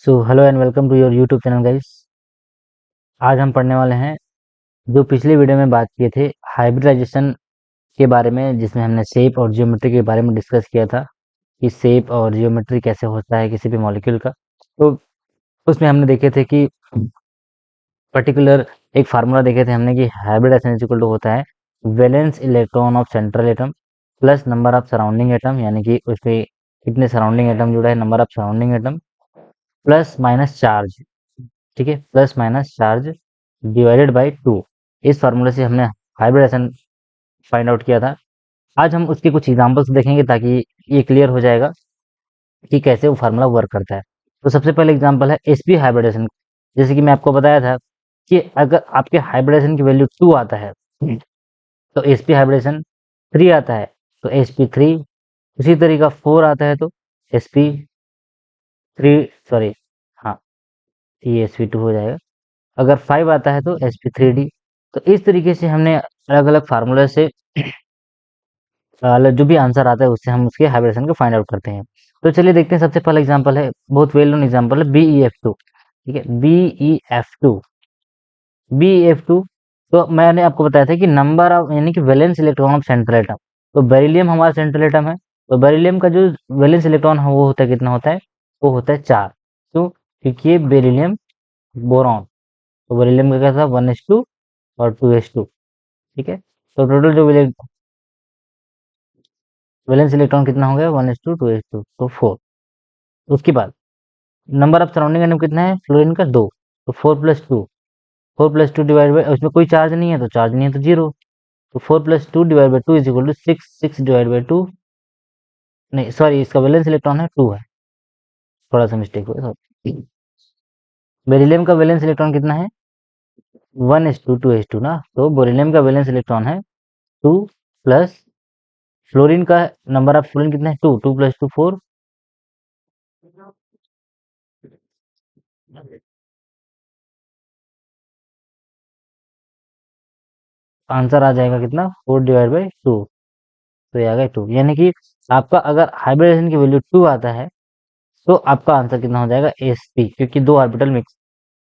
So hello and welcome to your YouTube channel guys. आज हम पढ़ने वाले हैं जो पिछले वीडियो में बात किए थे हाइब्रिडाइजेशन के बारे में, जिसमें हमने शेप और जियोमेट्री के बारे में डिस्कस किया था कि शेप और जियोमेट्री कैसे होता है किसी भी मॉलिक्यूल का। तो उसमें हमने देखे थे कि पर्टिकुलर एक फार्मूला देखे थे हमने कि हाइब्रिडाइजेशन इज इक्वल टू होता है valence electron of central atom plus number of surrounding atom, यानी कि उसमें कितने सराउंडिंग एटम जुड़ा है, number of surrounding atom plus minus charge. ठीक है, plus minus charge divided by 2। इस फार्मूले से हमने हाइब्रिडेशन फाइंड आउट किया था। आज हम उसके कुछ एग्जांपल्स देखेंगे ताकि ये क्लियर हो जाएगा कि कैसे वो फार्मूला वर्क करता है। तो सबसे पहले एग्जांपल है sp हाइब्रिडेशन। जैसे कि मैं आपको बताया था कि अगर आपके हाइब्रिडेशन की वैल्यू 2 आता है तो sp हाइब्रिडेशन 3 आता है तो sp3। उसी तरीका 4 आता है तो sp3, सॉरी, हाँ, ये sp2 हो जाएगा। अगर 5 आता है तो sp3d। तो इस तरीके से हमने अलग अलग फार्मूले से जो भी आंसर आता है उससे हम उसके हाइब्रिडेशन को फाइंड आउट करते हैं। तो चलिए देखते हैं। सबसे पहला एग्जांपल है, बहुत वेल नोन एग्जांपल है, BeF2। ठीक है, BeF2। BeF2, तो मैंने आपको बताया था कि नंबर ऑफ, यानी कि valence electron of central atom. तो बेरिलियम हमारा सेंट्रल एटम है, तो बेरिलियम का जो वैलेंस इलेक्ट्रॉन है वो होता है, कितना होता है, वो होता है 4। क्यों? क्योंकि ये बेरिलियम बोरॉन, तो बेरिलियम का क्या था, 1s2 और 2s2। ठीक है, तो टोटल जो वैलेंस इलेक्ट्रॉन कितना हो गया, 1s2 2s2, तो 4। उसके बाद नंबर ऑफ सराउंडिंग एटम कितना है फ्लोरीन का, 2। तो 4+2, 4+2 डिवाइड बाई, उसमें कोई चार्ज नहीं है तो चार्ज नहीं है तो 0। तो 4+2 divide by 2 is equal to 6। 6 divide by 2, नहीं सॉरी, इसका वैलेंस इलेक्ट्रॉन है 2 है, थोड़ा सा मिस्टेक हो गया। बेरिलियम का वैलेंस इलेक्ट्रॉन कितना है, 1s2 2s2 ना, तो बेरिलियम का वैलेंस इलेक्ट्रॉन है 2 प्लस फ्लोरीन का नंबर ऑफ फ्लोरीन कितना है, 2। 2+2 4। आंसर आ जाएगा कितना, 4 डिवाइड बाई 2, तो ये आ गया 2। यानी कि आपका अगर हाइब्रिडेशन की वैल्यू 2 आता है तो आपका आंसर कितना हो जाएगा, sp, क्योंकि दो ऑर्बिटल मिक्स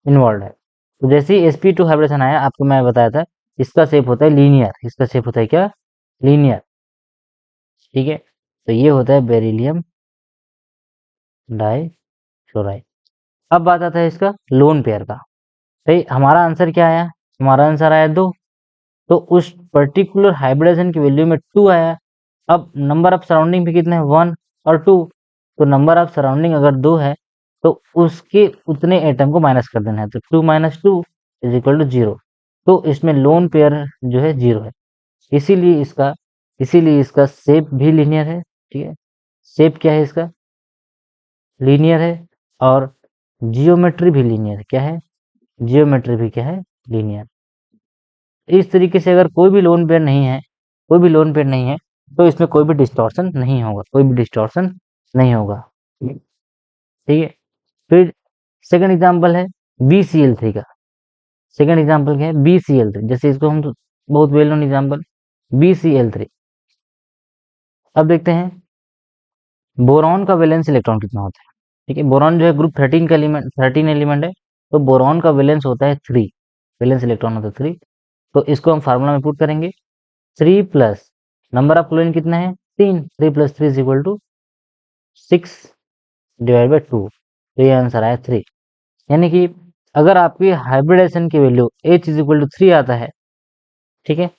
इन्वॉल्व है। तो जैसे ही sp2 हाइब्रिडेशन आया, आपको मैं बताया था इसका शेप होता है लीनियर। इसका शेप होता है क्या, लीनियर। ठीक है, तो ये होता है बेरिलियम डाइफ्लोराइड। अब बात आता है इसका लोन पेयर का। भाई हमारा आंसर क्या आया, हमारा आंसर आया 2। तो उस पर्टिकुलर हाइब्रिडेशन की वैल्यू में 2 आया। अब नंबर ऑफ सराउंडिंग भी कितने हैं, 1 और 2। तो नंबर ऑफ सराउंडिंग अगर 2 है तो उसके उतने एटम को माइनस कर देना है, तो 2 माइनस 2 इज इक्वल टू 0। तो इसमें लोन पेयर जो है 0 है। इसीलिए इसका इसीलिए इसका शेप भी लीनियर है। ठीक है, शेप क्या है इसका, लीनियर है। और जियोमेट्री भी लीनियर है। क्या है, जियोमेट्री भी क्या है, लीनियर। इस तरीके से अगर कोई भी लोन पेयर नहीं है, कोई भी लोन पेयर नहीं है, तो इसमें कोई भी डिस्टॉर्शन नहीं होगा, कोई भी डिस्टॉर्शन नहीं होगा। ठीक है, फिर सेकंड एग्जांपल है BCl3 का। सेकंड एग्जांपल क्या है, BCl3। जैसे इसको हम तो बहुत वेल नोन एग्जांपल, BCl3। अब देखते हैं बोरॉन का वैलेंस इलेक्ट्रॉन कितना होता है। ठीक है, बोरॉन जो है ग्रुप 13 का एलिमेंट, 13 एलिमेंट है। तो बोरॉन का वैलेंस होता है 3, वैलेंस इलेक्ट्रॉन होता है 3। तो इसको हम फार्मूला में पुट करेंगे, 3 प्लस नंबर ऑफ क्लोरीन कितना है, 3। 3 plus 3 is equal to 6 divide by 2। तो ये आंसर आया 3। यानी कि अगर आपकी हाइब्रिडेशन की value H is equal to 3 आता है, ठीक है,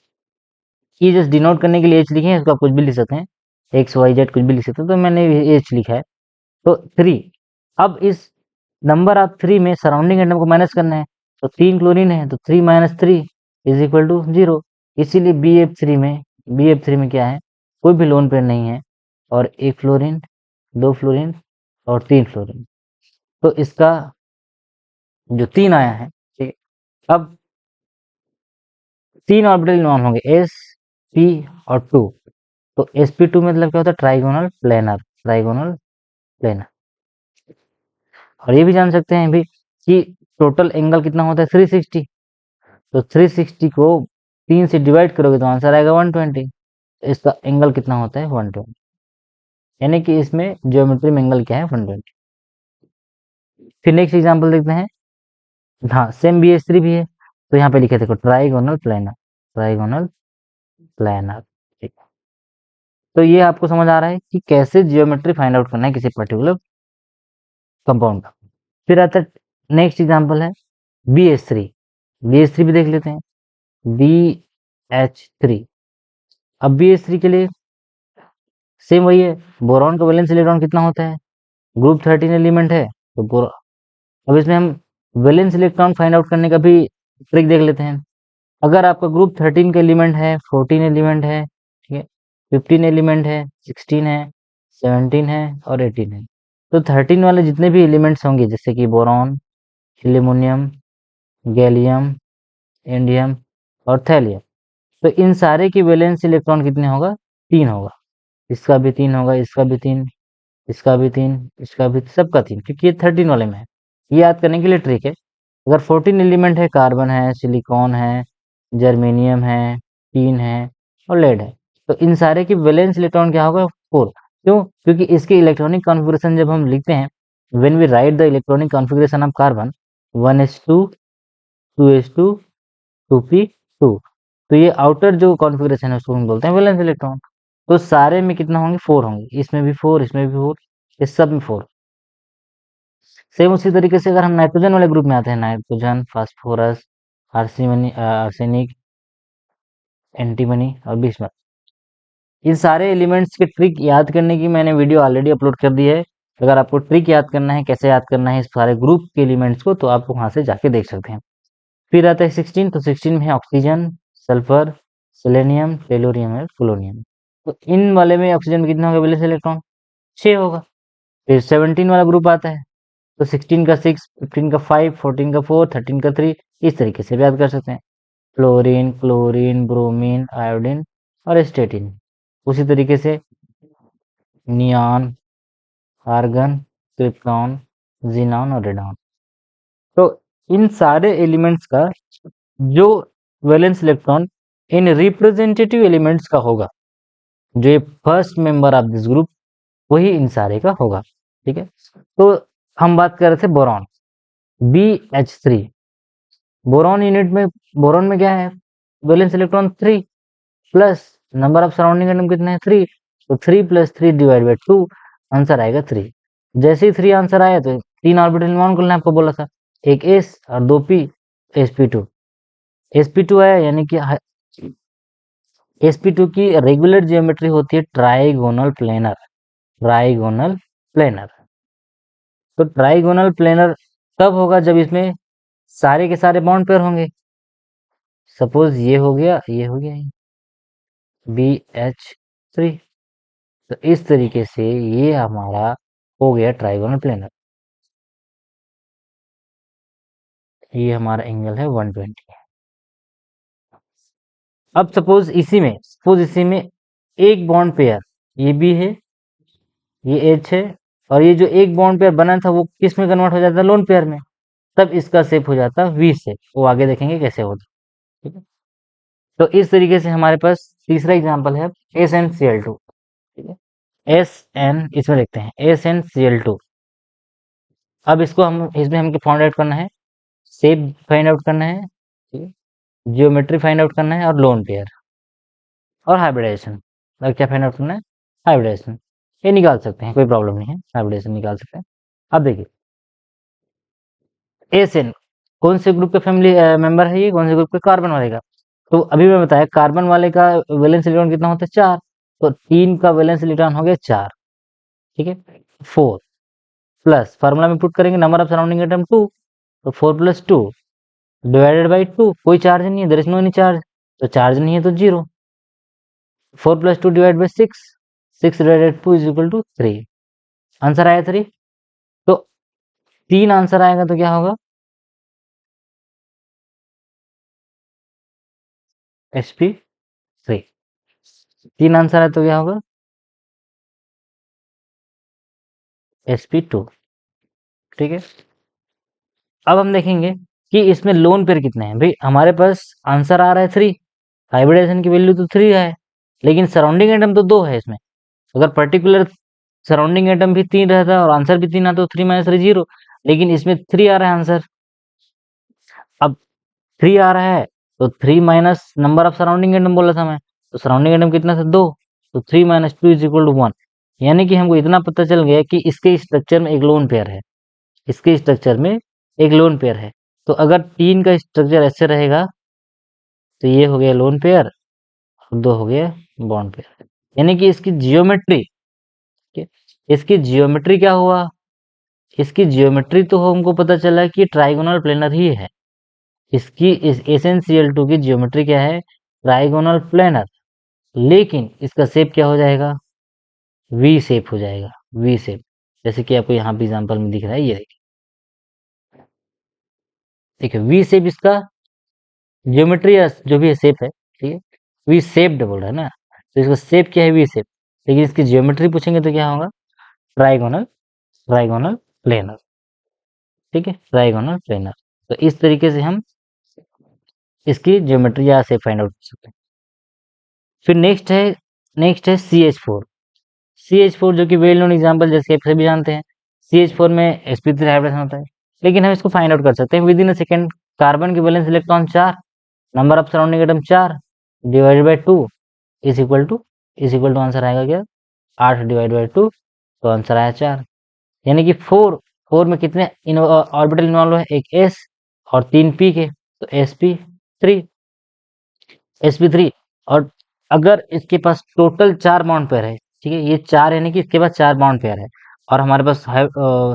ये जस्ट डिनोट करने के लिए H लिखे हैं, इसको आप कुछ भी लिख सकते हैं, एक्स वाई जेड कुछ भी लिख सकते हैं, तो मैंने H लिखा है, तो 3। अब इस नंबर ऑफ 3 में सराउंडिंग एटम को माइनस करना है, तो 3 क्लोरीन है, तो 3 माइनस 3 इज इक्वल टू 0। इसीलिए बी एफ थ्री में क्या है, कोई भी लोन पेयर नहीं है, और एक फ्लोरीन, दो फ्लोरीन और 3 फ्लोरीन। तो इसका जो 3 आया है, ठीक है। अब 3 ऑर्बिटल इन्वॉल्व होंगे, sp और 2। तो sp2 मतलब क्या होता है, ट्राइगोनल प्लेनर, ट्राइगोनल प्लेनर। और ये भी जान सकते हैं भी कि टोटल एंगल कितना होता है, 360। तो 360 को 3 से डिवाइड करोगे तो आंसर आएगा 120। तो इसका एंगल कितना होता है, 120। यानी कि इसमें ज्योमेट्री में एंगल क्या है, 120। फिर नेक्स्ट एग्जाम्पल देखते हैं। हाँ, सेम BH3 भी है, तो यहाँ पे लिखे देखो ट्राइगोनल प्लेनर, ट्राइगोनल प्लेनर। ठीक है, तो ये आपको समझ आ रहा है कि कैसे जियोमेट्री फाइंड आउट करना है किसी पर्टिकुलर कंपाउंड का। फिर आता है नेक्स्ट एग्जाम्पल है BH3, BH3 भी देख लेते हैं, BH3। अब BH3 के लिए सेम वही है, बोरॉन का वैलेंस इलेक्ट्रॉन कितना होता है, ग्रुप 13 एलिमेंट है, तो अब इसमें हम वैलेंस इलेक्ट्रॉन फाइंड आउट करने का भी ट्रिक देख लेते हैं। अगर आपका ग्रुप 13 का एलिमेंट है, 14 एलिमेंट है, ठीक है, 15 एलिमेंट है, 16 है, 17 है और 18 है, तो 13 वाले जितने भी एलिमेंट्स होंगे जैसे कि बोरॉन, एल्यूमिनियम, गैलियम, इंडियम और थैलियम, तो इन सारे की वैलेंस इलेक्ट्रॉन कितने होगा, 3 होगा। इसका भी 3 होगा, इसका भी 3, इसका भी 3, इसका भी, सबका 3, क्योंकि ये 13 वाले में है। ये याद करने के लिए ट्रिक है। अगर 14 एलिमेंट है, कार्बन है, सिलिकॉन है, जर्मेनियम है, टीन है और लेड है, तो इन सारे की वैलेंस इलेक्ट्रॉन क्या होगा, 4। क्यों? क्योंकि इसके इलेक्ट्रॉनिक कॉन्फ़िगरेशन जब हम लिखते हैं, when we write the electronic configuration of carbon 1s2 2s2 2p2, तो ये आउटर जो कॉन्फ़िगरेशन है उसको हम बोलते हैं वैलेंस इलेक्ट्रॉन। तो सारे में कितना होंगे, 4 होंगे, इसमें भी 4, इसमें भी 4, इस सब में 4। सेम उसी तरीके से अगर हम नाइट्रोजन वाले ग्रुप में आते हैं, नाइट्रोजन, फास्फोरस, आर्सेमनी, आर्सेनिक, एंटीमनी और बिस्मथ, इन सारे एलिमेंट्स के ट्रिक याद करने की मैंने वीडियो ऑलरेडी अपलोड कर दी है। अगर आपको ट्रिक याद करना है, कैसे याद करना है इस सारे ग्रुप के एलिमेंट्स को, तो आप वहां से जाके देख सकते हैं। फिर आता है 16, तो 16 में है ऑक्सीजन, सल्फर, सेलेनियम, टेलोरियम और पोलोनियम। तो इन वाले में ऑक्सीजन में कितना होगा वैलेंस इलेक्ट्रॉन, 6 होगा। फिर 17 वाला ग्रुप आता है, तो 16 का 6, 15 का 5, 14 का 4, 13 का 3, इस तरीके से भी याद कर सकते हैं। फ्लोरीन, क्लोरीन, ब्रोमीन, आयोडीन और स्टेटिन। उसी तरीके से नियॉन, आर्गन, क्रिप्टॉन, जीनॉन और रेडॉन। तो इन सारे एलिमेंट्स का जो valence electron in representative elements का होगा, जो ये first member of this group, वही इन सारे का होगा। ठीक है, तो हम बात कर रहे थे बोरॉन, BH3। बोरॉन यूनिट में, बोरॉन में क्या है, valence electron 3 plus number of surrounding atom कितने हैं, 3, तो 3 + 3 / 2, आंसर आएगा 3। जैसे ही 3 आंसर आया तो 3 ऑर्बिटल नॉन करना, आपको बोला था, एक s और 2 p, sp2, sp2 आया, यानी कि sp2 की रेगुलर जियोमेट्री होती है ट्राइगोनल प्लेनर, ट्राइगोनल प्लेनर। तो ट्राइगोनल प्लेनर तब होगा जब इसमें सारे के सारे बॉन्ड पेयर होंगे। सपोज ये हो गया, ये हो गया BH3, तो इस तरीके से ये हमारा हो गया ट्राइगोनल प्लेनर। ये हमारा एंगल है 120। अब सपोज इसी में एक बॉन्ड पेयर ये भी है, ये H है, और ये जो एक बॉन्ड पेयर बना था वो किस में कन्वर्ट हो जाता है, लोन पेयर में, तब इसका शेप हो जाता V शेप। वो आगे देखेंगे कैसे होता है। ठीक है, तो इस तरीके से हमारे पास तीसरा एग्जांपल है SnCl2। ठीक है, SN इसमें देखते हैं, SnCl2। अब इसको हम, इसमें हमको फाइंड आउट करना है, शेप फाइंड आउट करना है, ठीक है, जियोमेट्री फाइंड आउट करना है और लोन पेयर और हाइब्रिडाइजेशन। और क्या फाइंड आउट करना है, हाइब्रिडाइजेशन। ये निकाल सकते हैं, कोई प्रॉब्लम नहीं है, हाइब्रिडाइजेशन निकाल सकते हैं। अब देखिए एसएन कौन से ग्रुप का फैमिली मेंबर है, ये कौन से ग्रुप का, कार्बन वाले का। तो अभी मैं बताया कार्बन वाले का वैलेंस इलेक्ट्रॉन कितना होता है, 4, तो 3 का वैलेंस इलेक्ट्रॉन हो गया 4। ठीक है, 4 प्लस फार्मूला में पुट करेंगे नंबर ऑफ सराउंडिंग एटम 2, तो 4 + 2 / 2, कोई चार्ज नहीं है, there is no any charge, तो चार्ज नहीं है तो 0। 4 + 2 / 6, 6 / 2 = 3, आंसर आया 3। तो 3 आंसर आएगा तो क्या होगा, sp3। 3 आंसर है तो क्या होगा, sp2। ठीक है, अब हम देखेंगे कि इसमें लोन पेयर कितने हैं। भाई हमारे पास आंसर आ रहा है 3, हाइब्रिडाइजेशन की वैल्यू तो 3 है, लेकिन सराउंडिंग एटम तो 2 है इसमें। अगर पर्टिकुलर सराउंडिंग एटम भी 3 रहता और आंसर भी 3 आता तो 3 - 3 0। लेकिन इसमें 3 आ रहा है आंसर। अब 3 आ रहा है तो 3 minus number of surrounding atom बोला था मैं, तो सराउंडिंग एटम कितना था 2, तो 3 माइनस 2 इज इक्वल टू 1। यानी कि हमको इतना पता चल गया कि इसके स्ट्रक्चर में एक लोन पेयर है, इसके स्ट्रक्चर में एक लोन पेयर है। तो अगर 3 का स्ट्रक्चर ऐसे रहेगा तो ये हो गया लोन पेयर और 2 हो गया बॉन्ड पेयर। यानी कि इसकी जियोमेट्री, इसकी जियोमेट्री क्या हुआ, इसकी जियोमेट्री तो हमको पता चला कि ट्राइगोनल प्लेनर ही है। इसकी इस SnCl2 की जियोमेट्री क्या है, ट्राइगोनल प्लेनर। लेकिन इसका शेप क्या हो जाएगा, वी शेप हो जाएगा, वी शेप। जैसे कि आपको यहाँ पे एग्जांपल में दिख रहा है, ये देखिए, देखिए वी शेप इसका जियोमेट्री या जो भी शेप है, ठीक है, वी शेप्ड बोल रहा है ना, तो इसका शेप क्या है, वी शेप। लेकिन इसकी जियोमेट्री पूछेंगे तो क्या होगा, ट्राइगोनल, ट्राइगोनल प्लेनर, ठीक है, ट्राइगोनल प्लेनर। तो इस तरीके से हम इसकी ज्योमेट्री या शेप फाइंड आउट कर सकते हैं। फिर नेक्स्ट है CH4। CH4 जो कि वेल नोन एग्जांपल, जैसे आप सभी जानते हैं, CH4 में sp3 हाइब्रिडेशन होता है। लेकिन हम इसको फाइंड आउट कर सकते हैं within a second. Carbon की valence electron 4, number of surrounding atom 4 divided by 2 is equal to answer आएगा क्या, 8 डिवाइड बाय 2, तो आंसर आया 4। यानी कि 4 में कितने ऑर्बिटल इन्वॉल्व है, एक s और 3 p के, तो sp3, sp3। और अगर इसके पास टोटल 4 बॉन्ड पेयर है, ठीक है, ये 4 यानी कि इसके पास 4 बॉन्ड पेयर है, और हमारे पास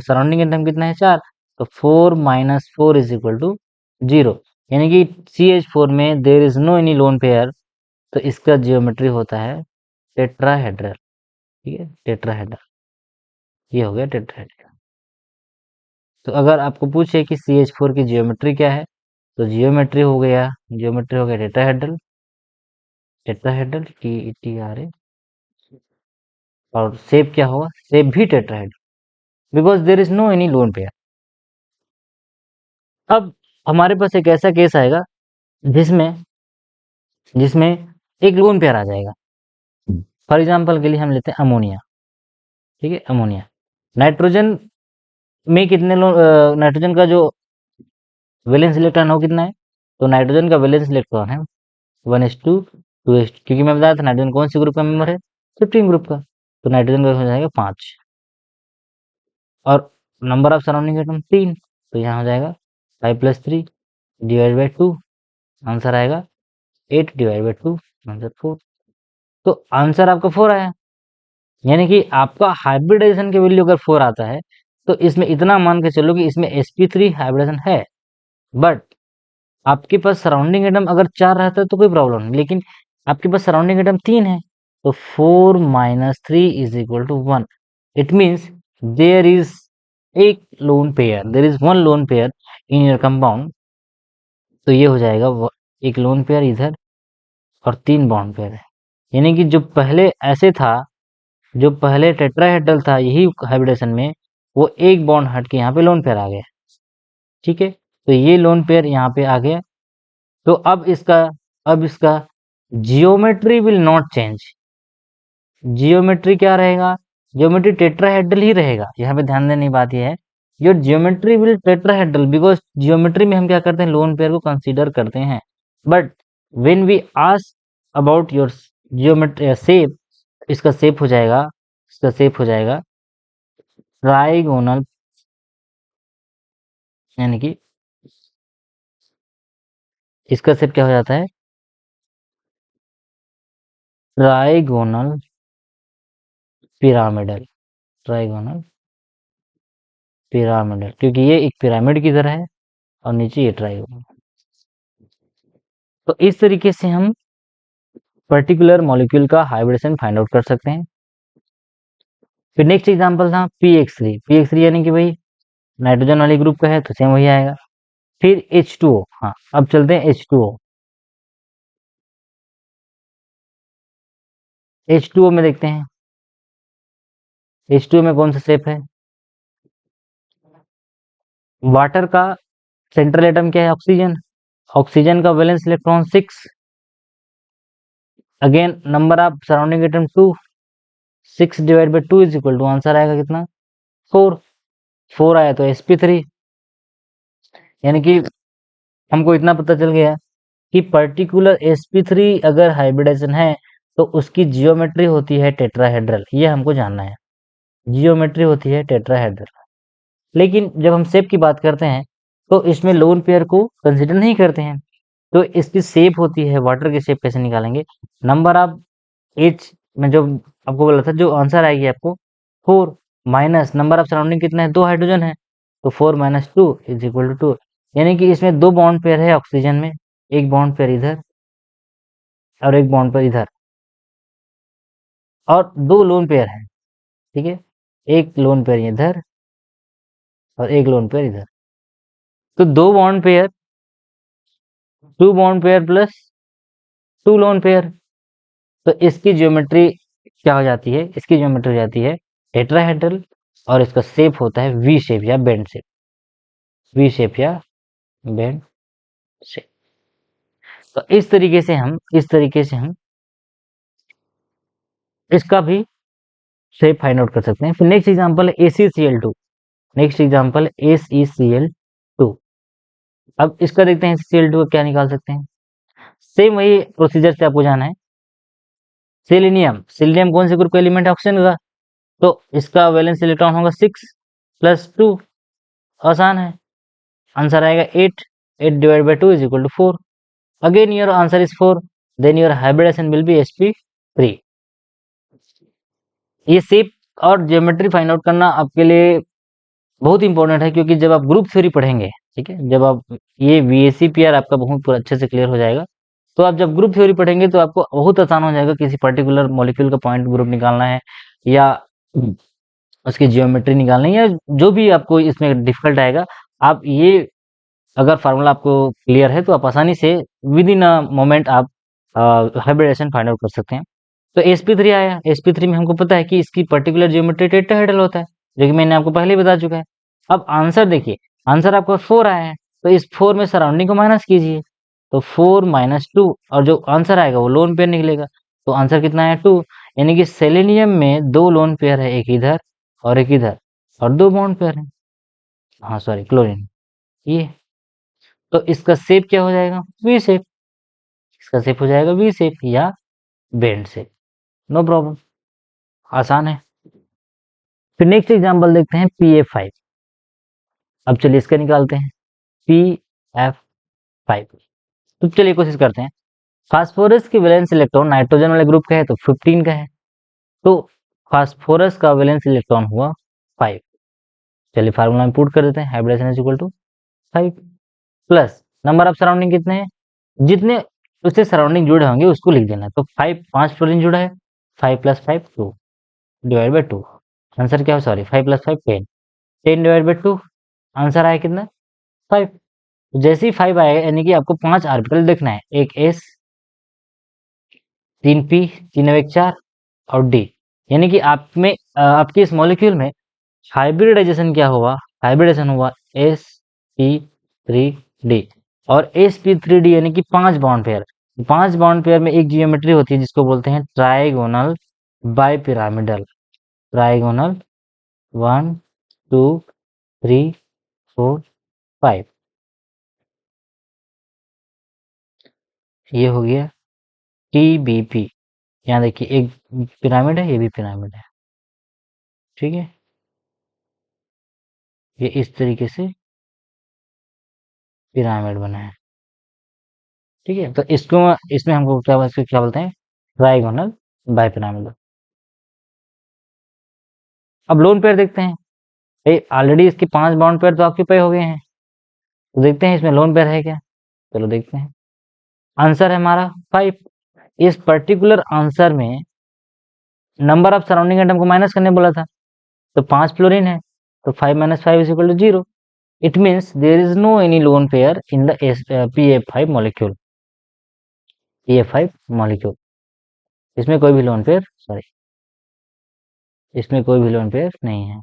सराउंडिंग एटम कितना है 4, तो 4 माइनस 4 इज इक्वल टू 0। यानी कि CH4 में there is no any lone pair, तो इसका जियोमेट्री होता है टेट्राहेड्रल, ठीक है, टेट्राहेड्रल। ये हो गया टेट्राहेड्रल। तो अगर आपको पूछे कि CH4 की जियोमेट्री क्या है, तो जियोमेट्री हो गया टेट्राहेड्रल, टेट्राहेड्रल TETRA। और शेप क्या होगा, शेप भी tetrahedral, because there is no any lone pair. अब हमारे पास एक ऐसा केस आएगा जिसमें जिसमें एक लोन पेयर आ जाएगा। फॉर एग्जांपल के लिए हम लेते हैं अमोनिया, ठीक है, अमोनिया। नाइट्रोजन में कितने नाइट्रोजन का जो वैलेंस इलेक्ट्रॉन हो कितना है, तो नाइट्रोजन का वैलेंस इलेक्ट्रॉन है 1s2 2s2, क्योंकि मैं बताया था नाइट्रोजन कौन सी ग्रुप का मेंबर है, 15 ग्रुप का, तो नाइट्रोजन का हो जाएगा 5। और नंबर ऑफ सराउंडिंग एटम 3, तो यहाँ हो जाएगा 5 + 3 डिवाइड बाई 2, आंसर आएगा 8 डिवाइड बाई 2, आंसर 4। तो आंसर आपका 4 आया। यानी कि आपका हाइब्रिडाइजेशन की वैल्यू अगर 4 आता है, तो इसमें इतना मान के चलो कि इसमें sp3 हाइब्रिडाइजेशन है। बट आपके पास सराउंडिंग एटम अगर 4 रहता है तो कोई प्रॉब्लम नहीं, लेकिन आपके पास सराउंडिंग एटम 3 है, तो 4 minus 3 is equal to 1। It means there is एक lone pair, there is one lone pair in your compound. तो ये हो जाएगा एक लोन पेयर इधर और 3 बॉन्ड पेयर है। यानी कि जो पहले ऐसे था, जो पहले टेट्राहेड्रल था यही हाइब्रिडेशन में, वो एक बॉन्ड हट के यहाँ पे लोन पेयर आ गया, ठीक है। तो ये लोन पेयर यहाँ पे आ गया। तो अब इसका geometry will not change. Geometry क्या रहेगा, जियोमेट्री टेट्राहेड्रल ही रहेगा। यहाँ पे ध्यान देने की बात यह है, your geometry will tetrahedral, because geometry में हम क्या करते हैं, लोन पेयर को कंसीडर करते हैं। But when we ask about your geometry shape, इसका शेप हो जाएगा ट्राइगोनल, यानी कि इसका शेप क्या हो जाता है, ट्राइगोनल पिरामिडल, ट्राइगोनल पिरामिडल, क्योंकि ये एक पिरामिड की तरह है और नीचे ये ट्राइगोनल। तो इस तरीके से हम पर्टिकुलर मॉलिक्यूल का हाइब्रिडेशन फाइंड आउट कर सकते हैं। फिर नेक्स्ट एग्जांपल था px3 यानी कि भाई नाइट्रोजन वाली ग्रुप का है, तो सेम वही आएगा। फिर H2O, हाँ अब चलते हैं H2O। H2O में देखते हैं, H2O में कौन सा शेप है, वाटर का सेंट्रल एटम क्या है, ऑक्सीजन, ऑक्सीजन का valence electron 6, again number of surrounding atom 2, 6 divide by 2 is equal to answer आएगा कितना, 4। 4 आया तो sp3, यानी कि हमको इतना पता चल गया कि पर्टिकुलर sp3 अगर हाइब्रिडाइजेशन है तो उसकी जियोमेट्री होती है टेट्राहेड्रल, ये हमको जानना है, जियोमेट्री होती है टेट्राहेड्रल। लेकिन जब हम शेप की बात करते हैं तो इसमें लोन पेयर को कंसिडर नहीं करते हैं, तो इसकी शेप होती है, वाटर की शेप कैसे निकालेंगे, नंबर ऑफ एच में जो आपको बोला था, जो आंसर आएगी आपको 4 माइनस नंबर ऑफ सराउंडिंग कितना है, 2 हाइड्रोजन है, तो 4 माइनस 2 इज इक्वल टू 2, यानी कि इसमें 2 बॉन्ड पेयर है ऑक्सीजन में, एक बॉन्ड पेयर इधर और एक बॉन्ड पेयर इधर, और 2 लोन पेयर है, ठीक है, एक लोन पेयर इधर और एक लोन पेयर इधर, तो 2 bond pair, 2 bond pair plus 2 loan pair, तो इसकी ज्योमेट्री क्या हो जाती है, इसकी ज्योमेट्री हो जाती है टेट्राहेड्रल, और इसका शेप होता है वी शेप या बेंड शेप, वी शेप या बेंड शेप। तो इस तरीके से हम इसका भी शेप फाइंड आउट कर सकते हैं। फिर नेक्स्ट एग्जांपल है ACCl2, नेक्स्ट एग्जांपल है ACCl2। अब इसका देखते हैं ACCl2 का क्या निकाल सकते हैं, सेम वही प्रोसीजर से आपको जाना है। सेलेनियम, सेलेनियम कौन से ग्रुप का एलिमेंट है, ऑक्सीजन का, तो इसका वैलेंस इलेक्ट्रॉन होगा 6 प्लस 2, आसान है, आंसर आएगा 8, 8 divide by 2 is equal to 4, again your answer is 4, then your hybridisation will be sp3। ये शेप और ज्योमेट्री फाइंड आउट करना आपके लिए बहुत इंपॉर्टेंट है, क्योंकि जब आप ग्रुप थ्योरी पढ़ेंगे, ठीक है, जब आप ये VACPR आपका बहुत पूरा अच्छे से क्लियर हो जाएगा, तो आप जब ग्रुप थ्योरी पढ़ेंगे तो आपको बहुत आसान हो जाएगा, किसी पर्टिकुलर मॉलिक्यूल का पॉइंट ग्रुप निकालना है या उसकी जियोमेट्री निकालनी है, या जो भी आपको इसमें डिफिकल्ट आएगा, आप ये अगर फार्मूला आपको क्लियर है तो आप आसानी से विद इन अ मोमेंट आप हाइब्रिडेशन फाइंड आउट कर सकते हैं। तो sp3 आया, sp3 में हमको पता है कि इसकी पर्टिकुलर जियोमेट्री टेट्राहेड्रल होता है, जो कि मैंने आपको पहले ही बता चुका है। अब आंसर देखिए, आंसर आपका 4 आया है, तो इस 4 में सराउंडिंग को माइनस कीजिए, तो 4 माइनस 2, और जो आंसर आएगा वो लोन पेयर निकलेगा, तो आंसर कितना है 2, यानी कि सेलेनियम में 2 लोन पेयर है, एक इधर और एक इधर, और 2 बॉन्ड पेयर है, हाँ सॉरी क्लोरीन, ये, तो इसका शेप क्या हो जाएगा, वी शेप, इसका शेप हो जाएगा वी शेप या बेंड शेप, नो प्रॉब्लम, आसान है। फिर नेक्स्ट एग्जांपल देखते हैं PF5। अब चलिए इसका निकालते हैं PF5। तो चलिए कोशिश करते हैं। फास्फोरस की वैलेंस इलेक्ट्रॉन नाइट्रोजन वाले ग्रुप का है तो 15 का है, तो फास्फोरस का वैलेंस इलेक्ट्रॉन हुआ 5। चलिए फार्मूला में पुट कर देते हैं, hybridisation is equal to 5 plus number of surrounding कितने हैं, जितने उससे सराउंडिंग जुड़े होंगे उसको लिख देना है, तो 5 फ्लोरीन जुड़ा है, 5 प्लस 5 2 डिवाइड बाई 2, आंसर क्या हो, sorry 5 plus 5 10, 10 divide by 2, answer आया कितना 5। जैसे ही 5 आएगा यानी कि आपको 5 ऑर्बिटल देखना है, एक s, 3p, 3 एक 4 और d, यानी कि आप में आपके इस मॉलिक्यूल में हाइब्रिडाइजेशन क्या हुआ, हाइब्रिडेशन हुआ sp3d, और sp3d यानी कि 5 बॉन्ड पेयर, 5 बॉन्ड पेयर में एक जियोमेट्री होती है जिसको बोलते हैं ट्राइगोनल बाइपिरामिडल, ट्राइगोनल 1 2 3 4 5, ये हो गया TBP। यहाँ देखिए एक पिरामिड है, ये भी पिरामिड है, ठीक है, ये इस तरीके से पिरामिड बना है, ठीक है, तो इसको इसमें हमको क्या बोलते हैं, ट्राइगोनल बाइपिरामिडल। अब लोन पेयर देखते हैं, ऑलरेडी इसके 5 बॉन्ड पेयर तो ऑक्यूपाई हो गए हैं, तो देखते हैं इसमें लोन पेयर है क्या, चलो देखते हैं, आंसर है हमारा 5। इस पर्टिकुलर आंसर में नंबर ऑफ सराउंडिंग एटम को माइनस करने बोला था, तो 5 फ्लोरीन है, तो 5 minus 5 is equal to 0, it means there is no any lone pair in the PF5 molecule, PF5 molecule, इसमें कोई भी लोन पेयर, सॉरी, इसमें कोई भी लोन पेयर नहीं है।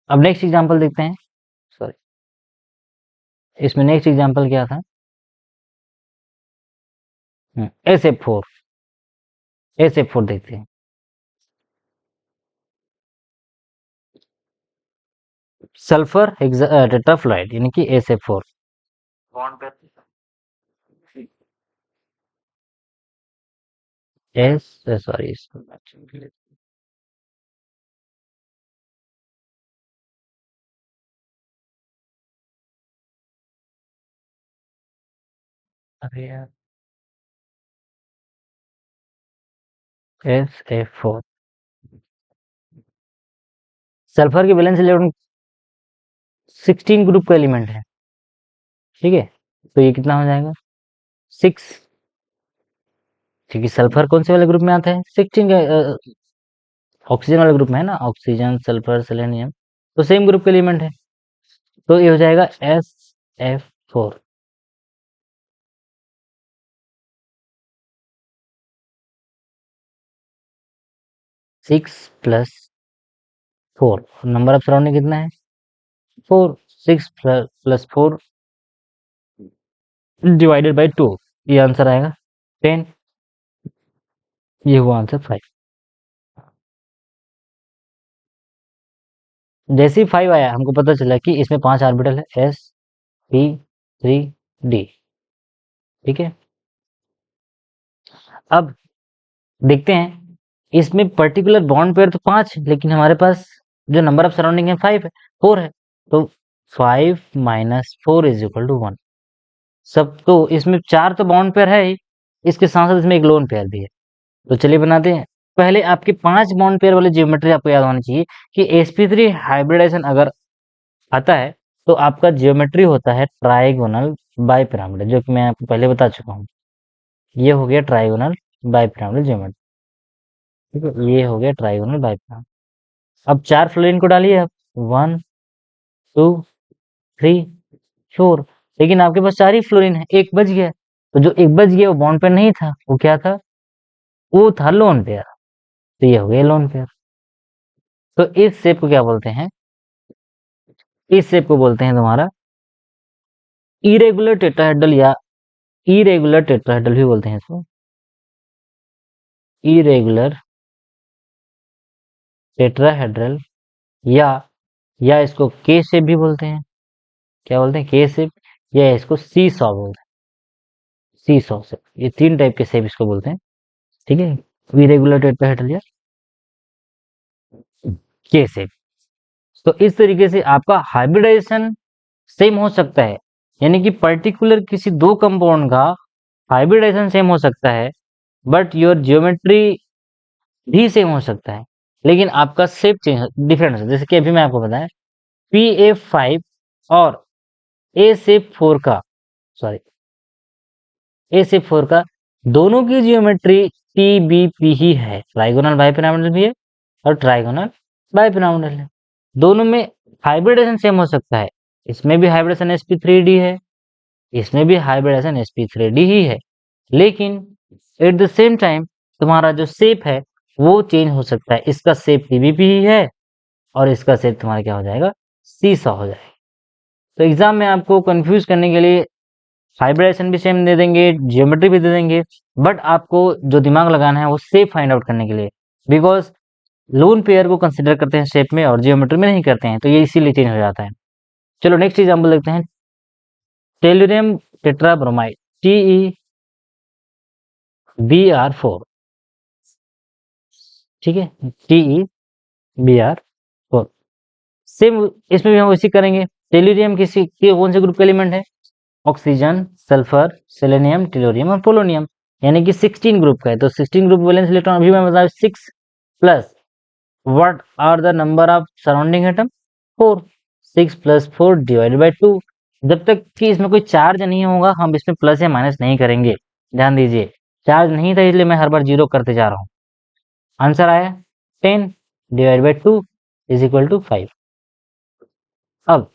अब नेक्स्ट एग्जांपल देखते हैं, सॉरी इसमें नेक्स्ट एग्जांपल क्या था? SF4, SF4 देखते हैं। सल्फर टेट्राफ्लोराइड यानी कि SF4 बॉन्ड पे एस सॉरी अरे यार SF4 सल्फर की वैलेंस इलेक्ट्रॉन 16 ग्रुप का एलिमेंट है, ठीक है। तो ये कितना हो जाएगा 6, क्योंकि सल्फर कौन से वाले ग्रुप में आता है 16 का ऑक्सीजन वाले ग्रुप में है ना, ऑक्सीजन सल्फर सेलेनियम तो सेम ग्रुप का एलिमेंट है। तो ये हो जाएगा SF4। 6 + 4 नंबर ऑफ सराउंडिंग कितना है 4, 6 + 4 डिवाइडेड बाई 2, ये आंसर आएगा 10। ये हुआ आंसर 5। जैसे ही 5 आया हमको पता चला कि इसमें 5 ऑर्बिटल है S P 3 D, ठीक है। अब देखते हैं इसमें पर्टिकुलर बॉन्ड पेयर तो 5 लेकिन हमारे पास जो नंबर ऑफ सराउंडिंग है 5 है 4 है। तो 5 - 4 = 1। सब तो इसमें 4 तो बॉन्ड पेयर है ही, इसके साथ साथ इसमें एक लोन पेयर भी है। तो चलिए बनाते हैं। पहले आपके 5 बॉन्ड पेयर वाली ज्योमेट्री आपको याद होनी चाहिए कि sp3 हाइब्रिडाइजेशन अगर आता है तो आपका ज्योमेट्री होता है ट्राइगोनल बाइपिरामिडल, जो कि मैं आपको पहले बता चुका हूँ। ये हो गया ट्राइगोनल बाइपिरामिडल ज्योमेट्री, ठीक है। ये हो गया ट्राइगोनल बाइपिरामिडल। अब 4 फ्लोरीन को डालिए आप, 1 2 3 4, लेकिन आपके पास 4 ही फ्लोरीन है, एक बच गया। तो जो एक बच गया वो बॉन्ड पेयर नहीं था, वो क्या था, वो था लोन पेयर। तो ये हो गया लोन पेयर। तो इस शेप को क्या बोलते हैं, इस शेप को बोलते हैं तुम्हारा इरेगुलर टेट्राहेड्रल, या इरेगुलर टेट्राहेड्रल भी बोलते हैं इसको, इरेगुलर टेट्राहेड्रल, या इसको के शेप भी बोलते हैं। क्या बोलते हैं, के शेप, या इसको सी सॉ बोलते हैं, सी सॉ शेप। ये 3 टाइप के शेप इसको बोलते हैं, ठीक है। इरेगुलर टेट्राहेड्रल या के शेप। तो इस तरीके से आपका हाइब्रिडाइजेशन सेम हो सकता है, यानी कि पर्टिकुलर किसी दो कंपाउंड का हाइब्रिडाइजेशन सेम हो सकता है, बट योर जियोमेट्री भी सेम हो सकता है, लेकिन आपका शेप चेंज डिफरेंट है। जैसे कि अभी मैं आपको बताया PF5 और A शेप 4 का, सॉरी A शेप 4 का दोनों की जियोमेट्री TBP ही है, ट्राइगोनल बाइपिरामिडल भी है और ट्राइगोनल बाइपिरामिडल है। दोनों में हाइब्रिडेशन सेम हो सकता है, इसमें भी हाइब्रिडेशन sp3d है, इसमें भी हाइब्रिडेशन sp3d ही है, लेकिन एट द सेम टाइम तुम्हारा जो शेप है वो चेंज हो सकता है। इसका शेप TBP ही है और इसका शेप तुम्हारा क्या हो जाएगा, सीसा हो जाएगा। तो एग्जाम में आपको कंफ्यूज करने के लिए हाइब्रिडेशन भी सेम दे देंगे, जियोमेट्री भी दे देंगे, बट आपको जो दिमाग लगाना है वो शेप फाइंड आउट करने के लिए, बिकॉज लोन पेयर को कंसिडर करते हैं शेप में और जियोमेट्री में नहीं करते हैं, तो ये इसीलिए चेंज हो जाता है। चलो नेक्स्ट एग्जाम्पल देखते हैं, टेलुरियम टेट्राब्रोमाइड TeBr4, ठीक है, TeBr4 सेम, इसमें भी हम इसी करेंगे। टेलुरियम किसी के कौन से ग्रुप का एलिमेंट है, ऑक्सीजन सल्फर सेलेनियम टेलोरियम और पोलोनियम, यानी कि 16 ग्रुप का है। तो 16 ग्रुप वैलेंस इलेक्ट्रॉन अभी मैं बता 6 plus what are the number of surrounding atom 4, 6 + 4 divided by 2। जब तक कि इसमें कोई चार्ज नहीं होगा हम इसमें प्लस या माइनस नहीं करेंगे, ध्यान दीजिए। चार्ज नहीं था इसलिए मैं हर बार 0 करते जा रहा हूँ। आंसर आया 10 डिवाइड बाई 2 = 5। अब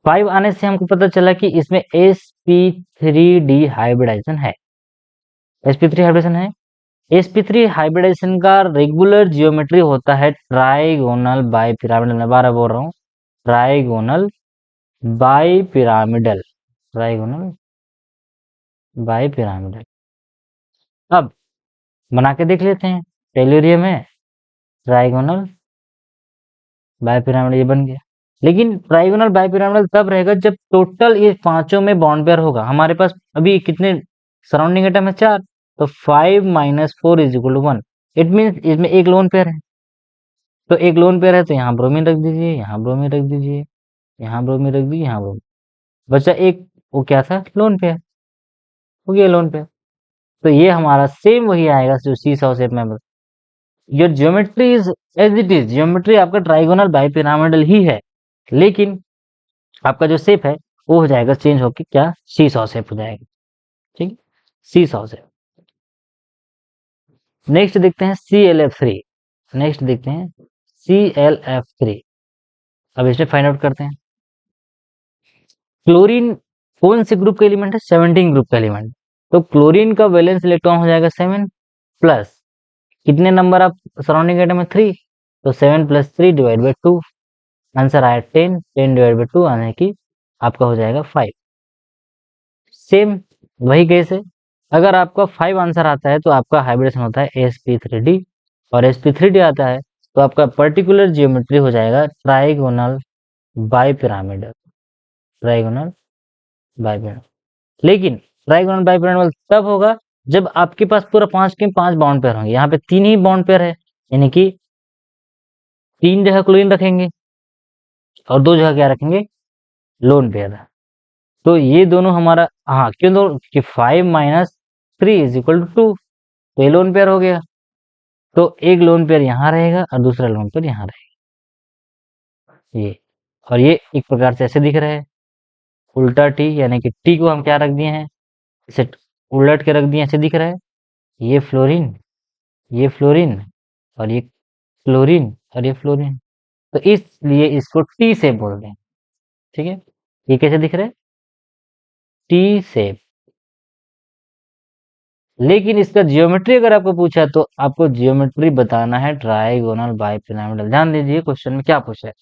5 आने से हमको पता चला कि इसमें sp3d हाइब्रिडाइजेशन है, sp3 हाइब्रिडेशन है। sp3 हाइब्रिडाइजेशन का रेगुलर जियोमेट्री होता है ट्राइगोनल बाइपिरामिडल, मैं बार बार बोल रहा हूँ trigonal bi pyramidal trigonal bi pyramidal. अब बना के देख लेते हैं। टेलुरियम है, ट्राइगोनल बाई पिरामिडल, ये बन गया। लेकिन ट्राइगोनल बाई पिरामिडल तब रहेगा जब टोटल ये पांचों में बॉन्ड पेयर होगा। हमारे पास अभी कितने सराउंडिंग एटम है? 4। तो 5 minus 4 is equal to 1। It means इसमें एक लोन पेयर है। तो एक लोन पेयर है तो यहाँ ब्रोमीन रख दीजिए, यहाँ ब्रोमीन रख दीजिए, यहाँ ब्रोमीन रख दीजिए, यहाँ ब्रोमीन। बचा एक, वो क्या था? Lone pair. हो गया लोन पेयर। तो ये हमारा सेम वही आएगा जो सी सॉ शेप में। Your geometry is as it is. Geometry आपका ट्राइगोनल बाइपिरामिडल ही है, लेकिन आपका जो शेप है वो हो जाएगा चेंज होके क्या? सी सॉ शेप हो जाएगा। ठीक है, सी सॉ शेप। नेक्स्ट देखते हैं ClF3। नेक्स्ट देखते हैं ClF3। अब इसमें फाइंड आउट करते हैं। क्लोरीन कौन से ग्रुप का एलिमेंट है? 17 ग्रुप का एलिमेंट। तो क्लोरीन का वैलेंस इलेक्ट्रॉन हो जाएगा 7 प्लस कितने नंबर आप सराउंडिंग एटम में? 3। तो 7 प्लस 3 डिवाइड बाई 2। आंसर आया 10। 10 डिवाइड बाई 2 आने की आपका हो जाएगा 5। सेम वही केस है। अगर आपका 5 आंसर आता है तो आपका हाइब्रिडेशन होता है sp3d, और sp3d आता है तो आपका पर्टिकुलर जियोमेट्री हो जाएगा ट्राइगोनल बाइपिरामिडल। Trigonal bipyramidal. लेकिन ट्राइगोनल बाइपिरामिडल तब होगा जब आपके पास पूरा 5 के 5 बॉन्ड पेयर होंगे। यहाँ पे 3 ही बॉन्ड पेयर है, यानी कि 3 जगह क्लोरीन रखेंगे और 2 जगह क्या रखेंगे? Loan pair. तो ये दोनों हमारा, हाँ क्यों दो कि 5 माइनस 3 इज इक्वल टू 2। तो ये लोन पेयर हो गया। तो एक लोन पेयर यहाँ रहेगा और दूसरा लोन पेयर यहाँ रहेगा, ये। और ये एक प्रकार से ऐसे दिख रहा है उल्टा टी, यानी कि टी को हम क्या रख दिए हैं? इसे उलट के रख दिए, ऐसे दिख रहा है। ये फ्लोरीन, ये फ्लोरीन, और ये क्लोरीन, और ये फ्लोरीन। तो इसलिए इसको टी शेप बोलते हैं। ठीक है, ये कैसे दिख रहा है? T shape. लेकिन इसका जियोमेट्री अगर आपको पूछा तो आपको जियोमेट्री बताना है ट्राइगोनल बाइपिरामिडल। ध्यान दीजिए क्वेश्चन में क्या पूछा है।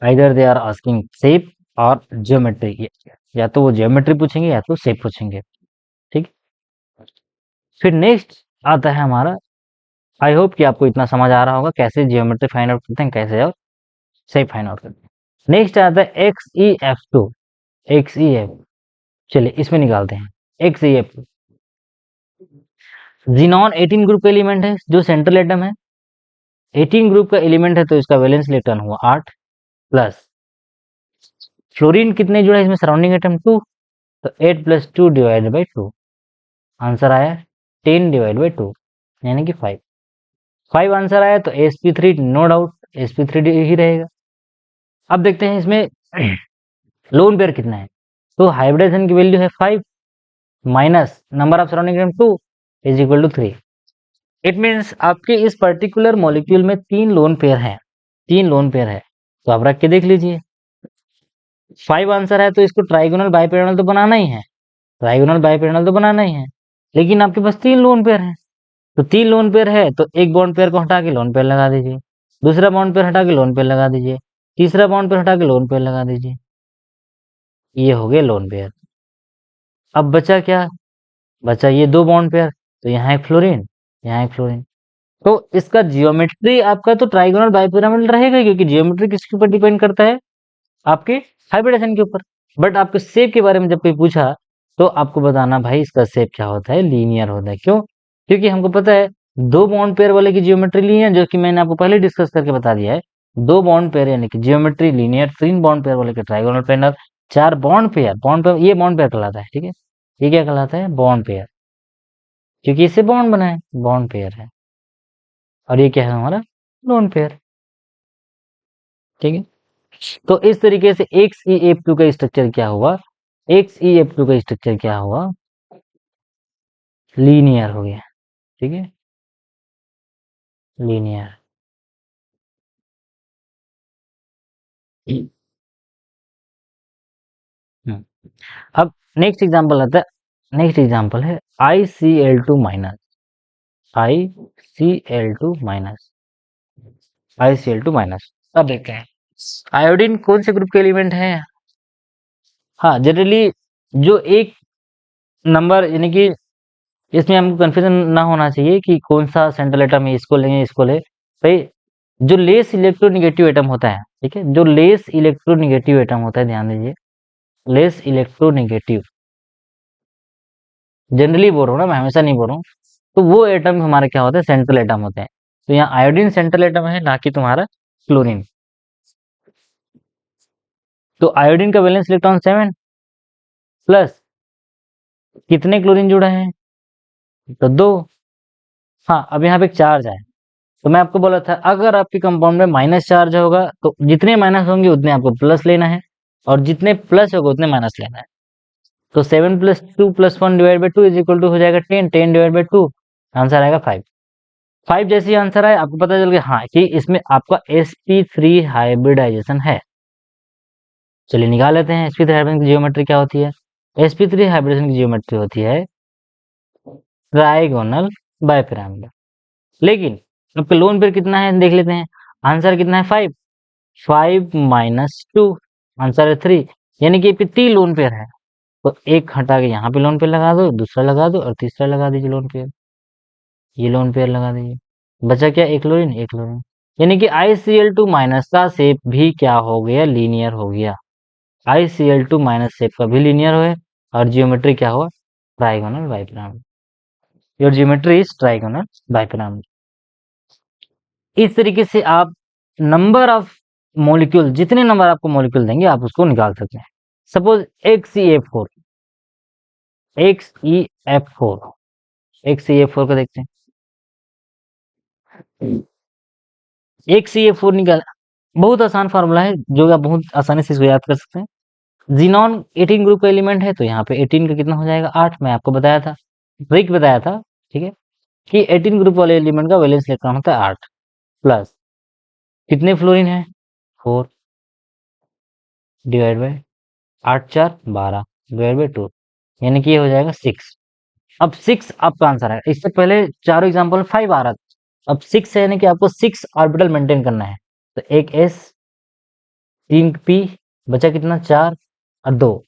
Either they are asking shape और ज्योमेट्री, या तो वो ज्योमेट्री पूछेंगे या तो शेप पूछेंगे। ठीक। फिर नेक्स्ट आता है हमारा, आई होप कि आपको इतना समझ आ रहा होगा कैसे जियोमेट्री फाइंड आउट करते हैं, कैसे और शेप फाइंड आउट करते हैं। नेक्स्ट आता है XeF2। XeF, चलिए इसमें निकालते हैं। XeF2 जिनॉन 18 ग्रुप का एलिमेंट है जो सेंट्रल एटम है। 18 ग्रुप का एलिमेंट है तो इसका वैलेंस इलेक्ट्रॉन हुआ 8 प्लस फ्लोरीन कितने जुड़ा है इसमें? Surrounding atom 2। तो 8 प्लस 2 डिवाइड बाई 2। आंसर आया 10 डिवाइड बाई 2, यानी कि 5। 5 आंसर आया तो sp3 नो डाउट sp3 ही रहेगा। अब देखते हैं इसमें लोन पेयर कितना है। तो हाइब्रिडेशन की वैल्यू है 5 माइनस number of surrounding atom 2 is equal to 3। It means आपके इस पर्टिकुलर मॉलिक्यूल में 3 लोन पेयर है। 3 लोन पेयर है, तो आप रख के देख लीजिए। 5 आंसर है तो इसको ट्राइगोनल बाइपिरामिडल तो बनाना ही है। ट्राइगोनल बाइपिरामिडल तो बनाना ही है, लेकिन आपके पास 3 लोन पेयर है। तो 3 लोन पेयर है तो एक बॉन्ड पेयर को हटा के लोन पेयर लगा दीजिए, दूसरा बॉन्ड पेयर हटा के लोन पेयर लगा दीजिए, तीसरा बॉन्ड पेयर हटा के लोन पेयर लगा दीजिए। ये हो गए लोन पेयर। अब बचा क्या? बचा ये 2 बॉन्ड पेयर। तो यहाँ एक फ्लोरीन, यहाँ एक फ्लोरीन। तो इसका जियोमेट्री आपका तो ट्राइगोनल बाइपिरामिडल रहेगा, क्योंकि जियोमेट्री किसके ऊपर डिपेंड करता है? आपके हाइब्रिडेशन के ऊपर। बट आपके शेप के बारे में जब कोई पूछा तो आपको बताना भाई इसका शेप क्या होता है? लीनियर होता है। क्यों? क्योंकि हमको पता है 2 बॉन्ड पेयर वाले की जियोमेट्री लीनियर, जो कि मैंने आपको पहले डिस्कस करके बता दिया है। 2 बॉन्ड पेयर यानी कि जियोमेट्री लीनियर, 3 बॉन्ड पेयर वाले के ट्राइगोनल प्लेनर, 4 बॉन्ड पेयर ये बॉन्ड पेयर कहलाता है। ठीक है, ये क्या कहलाता है? बॉन्ड पेयर, क्योंकि इससे बॉन्ड बना है, बॉन्ड पेयर है। और ये क्या है हमारा? Lone pair. ठीक है, तो इस तरीके से XeF2 का स्ट्रक्चर क्या हुआ? XeF2 का स्ट्रक्चर क्या हुआ? लीनियर हो गया। ठीक है, लीनियर। अब नेक्स्ट एग्जांपल आता है। नेक्स्ट एग्जांपल है ICl2 minus. ICl2 minus. ICl2 minus. अब देखते हैं आयोडीन कौन से ग्रुप के एलिमेंट है? हाँ, जनरली जो एक नंबर, यानी कि इसमें हमको कंफ्यूजन ना होना चाहिए कि कौन सा सेंट्रल एटम है, इसको लेंगे इसको ले, भाई जो लेस इलेक्ट्रोनेगेटिव एटम होता है, ठीक है, जो लेस इलेक्ट्रोनेगेटिव एटम होता है, ध्यान दीजिए, लेस इलेक्ट्रोनेगेटिव, जनरली बोल रहा हूँ ना, मैं हमेशा नहीं बोल रहा हूँ, तो वो एटम हमारे क्या होते हैं, सेंट्रल एटम होते हैं। तो यहाँ आयोडीन सेंट्रल एटम है, ना कि तुम्हारा क्लोरीन। तो आयोडीन का वैलेंस इलेक्ट्रॉन 7 प्लस कितने क्लोरीन जुड़ा है, तो 2। हाँ, अब यहाँ पे एक चार्ज है, तो मैं आपको बोला था अगर आपके कंपाउंड में माइनस चार्ज होगा तो जितने माइनस होंगे उतने आपको प्लस लेना है, और जितने प्लस होगा उतने माइनस लेना है। तो 7 plus 2 plus 1 divide by 2 is equal to हो जाएगा 10, 10 डिवाइड बाई 2, आंसर आएगा 5। 5 जैसे ही आंसर आए आपको पता चल गया हाँ कि इसमें आपका sp3 हाइब्रिडाइजेशन है। चलिए निकाल लेते हैं sp3 हाइब्रिडाइजेशन की जियोमेट्री क्या होती है। sp3 हाइब्रिडेशन की जियोमेट्री होती है ट्राइगोनल बाइपिरामिडल। लेकिन आपका लोन पेयर कितना है देख लेते हैं। आंसर कितना है 5, 5 माइनस 2, आंसर है 3, यानी कि टी लोन पेयर है। तो एक हटा के यहाँ पे लोन पेयर लगा दो, दूसरा लगा दो और तीसरा लगा दीजिए लोन पेयर, ये लोन पेयर लगा दीजिए। बचा क्या, एक क्लोरीन एक क्लोरीन, यानी कि ICl2 माइनस का शेप भी क्या हो गया, लीनियर हो गया। ICl2 माइनस शेप का भी लीनियर हुआ और जियोमेट्री क्या हुआ, trigonal bipyramid. Your geometry is trigonal bipyramid. इस तरीके से आप नंबर ऑफ मॉलिक्यूल, जितने नंबर आपको मॉलिक्यूल देंगे आप उसको निकाल सकते हैं। सपोज XeF4, XeF4, XeF4 को देखते हैं। XeF4 निकाल, बहुत आसान फार्मूला है जो आप बहुत आसानी से इसको याद कर सकते हैं। जीनॉन 18 ग्रुप का एलिमेंट है, तो यहाँ पे 18 का कितना हो जाएगा 8, मैं आपको बताया था, ट्रिक बताया था, ठीक है, कि 18 ग्रुप वाले एलिमेंट का वैलेंस इलेक्ट्रॉन होता है 8, प्लस कितने फ्लोरीन है 4 डिवाइड बाई 8 4 12 डिवाइड बाई 2, यानी कि ये हो जाएगा 6। अब 6 आपका आंसर है। इससे पहले चारों एग्जांपल 5 आ रहा था, अब 6 है, यानी कि आपको 6 ऑर्बिटल मेंटेन करना है। तो एक s, 3 p, बचा कितना 4 और 2,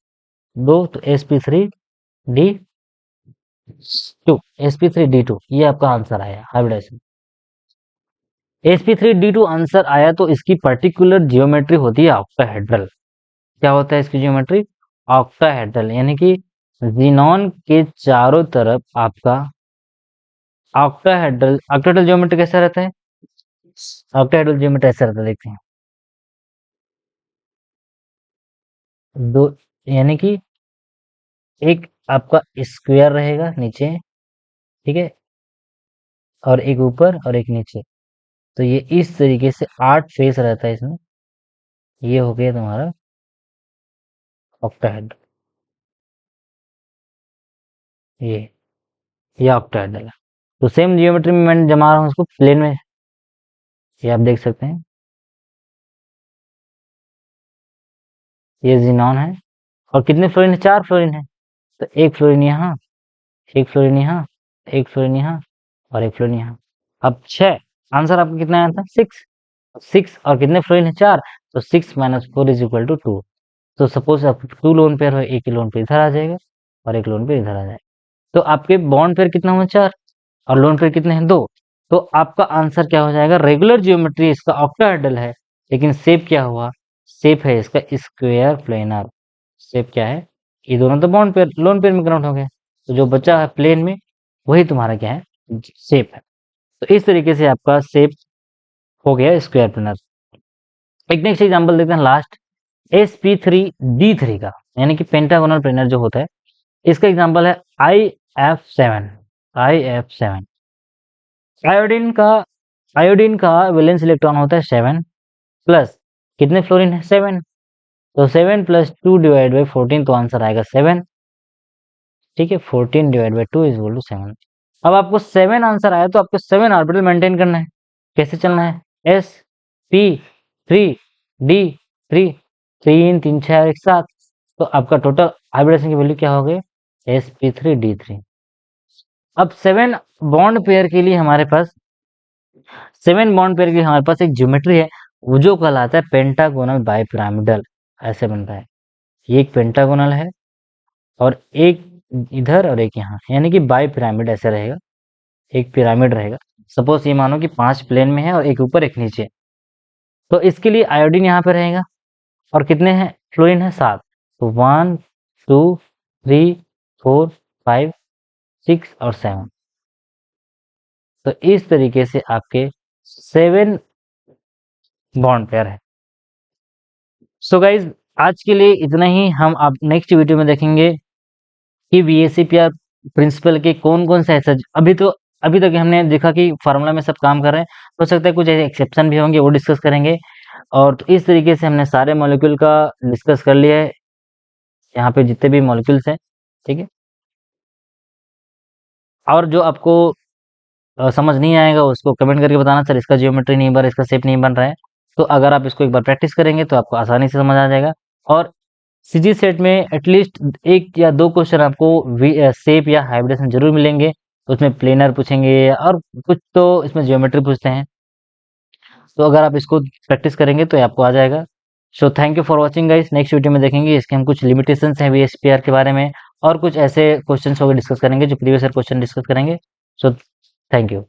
2 तो sp3d2, sp3d2 ये आपका आंसर आया हाइब्रिडाइजेशन। sp3d2 आंसर आया तो इसकी पर्टिकुलर जियोमेट्री होती है ऑक्टाहेड्रल। क्या होता है इसकी जियोमेट्री, ऑक्टाहेड्रल, यानी कि जीनॉन के चारों तरफ आपका ऑक्टाहेड्रल। ऑक्टाहेड्रल जियोमेट्री कैसा रहता है, ऑक्टाहेड्रल जियोमेट्री ऐसा रहता है, देखते हैं। दो, यानी कि एक आपका स्क्वायर रहेगा नीचे, ठीक है, और एक ऊपर और एक नीचे, तो ये इस तरीके से 8 फेस रहता है इसमें। ये हो गया तुम्हारा ऑक्टाहेड्रल, ये ऑक्टाहेड्रल है। तो सेम जियोमेट्री में मैं जमा रहा हूँ इसको प्लेन में, ये आप देख सकते हैं, ये जीनॉन है और कितने फ्लोरीन है, 4 फ्लोरीन है, तो एक फ्लोरीन यहाँ, एक फ्लोरीन यहाँ, एक फ्लोरीन यहाँ और एक फ्लोरीन यहाँ। अब 6, आंसर आपका कितना आया था 6, 6 और कितने फ्लोरीन है 4, तो 6 माइनस 4 इज इक्वल टू 2। तो सपोज आप 2 लोन पेयर हो, एक ही लोन पेयर इधर आ जाएगा और एक लोन पेयर इधर आ जाएगा, तो आपके बॉन्ड पेयर कितना हुआ 4 और लोन पेयर कितने हैं 2। तो आपका आंसर क्या हो जाएगा, रेगुलर जियोमेट्री इसका ऑक्टाहेड्रल है, लेकिन शेप क्या हुआ, शेप है इसका स्क्वायर प्लेनर। शेप क्या है, ये दोनों तो बॉन्ड पेयर लोन पेयर में कन्वर्ट हो गए, तो जो बचा है प्लेन में वही तुम्हारा क्या है, शेप है। तो इस तरीके से आपका शेप हो गया स्क्वायर प्लेनर। एक नेक्स्ट एग्जांपल देते हैं लास्ट, sp3d3 का, यानी कि पेंटागोनल प्लेनर जो होता है, इसका एग्जांपल है IF7, IF7। आयोडीन का वैलेंस इलेक्ट्रॉन होता है 7 प्लस कितने फ्लोरीन है 7, तो 7 प्लस 2 डिवाइड बाई 14, तो आंसर आएगा 7, ठीक है, 14 divide by 2 is equal to 7। अब आपको 7 आंसर आया तो आपको 7 ऑर्बिटल मेंटेन करना है। कैसे चलना है, sp3d3, 3 3 6 और 1 7, तो आपका टोटल हाइब्रिडेशन की वैल्यू क्या हो गई, sp3d3। अब 7 बॉन्ड पेयर के लिए हमारे पास 7 बॉन्ड पेयर के लिए हमारे पास एक ज्योमेट्री है, वो जो कहलाता है पेंटागोनल बाइपिरामिडल, ऐसे बनता है। ये एक पेंटागोनल है और एक इधर और एक यहाँ, यानी कि बाइपिरामिड ऐसे रहेगा, एक पिरामिड रहेगा। सपोज ये मानो कि 5 प्लेन में है और एक ऊपर एक नीचे, तो इसके लिए आयोडीन यहाँ पे रहेगा। और कितने हैं फ्लोरीन है 7, तो 1 2 3 4 5 6 और 7। तो इस तरीके से आपके 7 बॉन्ड पेयर है। सो गाइज आज के लिए इतना ही। हम आप नेक्स्ट वीडियो में देखेंगे कि VACPR प्रिंसिपल के कौन कौन से ऐसे, अभी तक हमने देखा कि फार्मूला में सब काम कर रहे हैं, हो सकता है कुछ ऐसे एक्सेप्शन भी होंगे, वो डिस्कस करेंगे। और तो इस तरीके से हमने सारे मॉलिक्यूल का डिस्कस कर लिया है, यहाँ पे जितने भी मॉलिक्यूल्स हैं, ठीक है। और जो आपको समझ नहीं आएगा उसको कमेंट करके बताना, सर इसका जियोमेट्री नहीं बन रहा, इसका शेप नहीं बन रहा है। तो अगर आप इसको एक बार प्रैक्टिस करेंगे तो आपको आसानी से समझ आ जाएगा। और सीजी सेट में एटलीस्ट 1 या 2 क्वेश्चन आपको शेप या हाइब्रिडेशन जरूर मिलेंगे। तो उसमें प्लेनर पूछेंगे और कुछ तो इसमें जियोमेट्री पूछते हैं। तो अगर आप इसको प्रैक्टिस करेंगे तो आपको आ जाएगा। So thank you for watching guys. Next video में देखेंगे इसके हम कुछ लिमिटेशंस हैं VSPR के बारे में, और कुछ ऐसे क्वेश्चंस होंगे डिस्कस करेंगे जो प्रीवियस ईयर क्वेश्चन डिस्कस करेंगे। So thank you.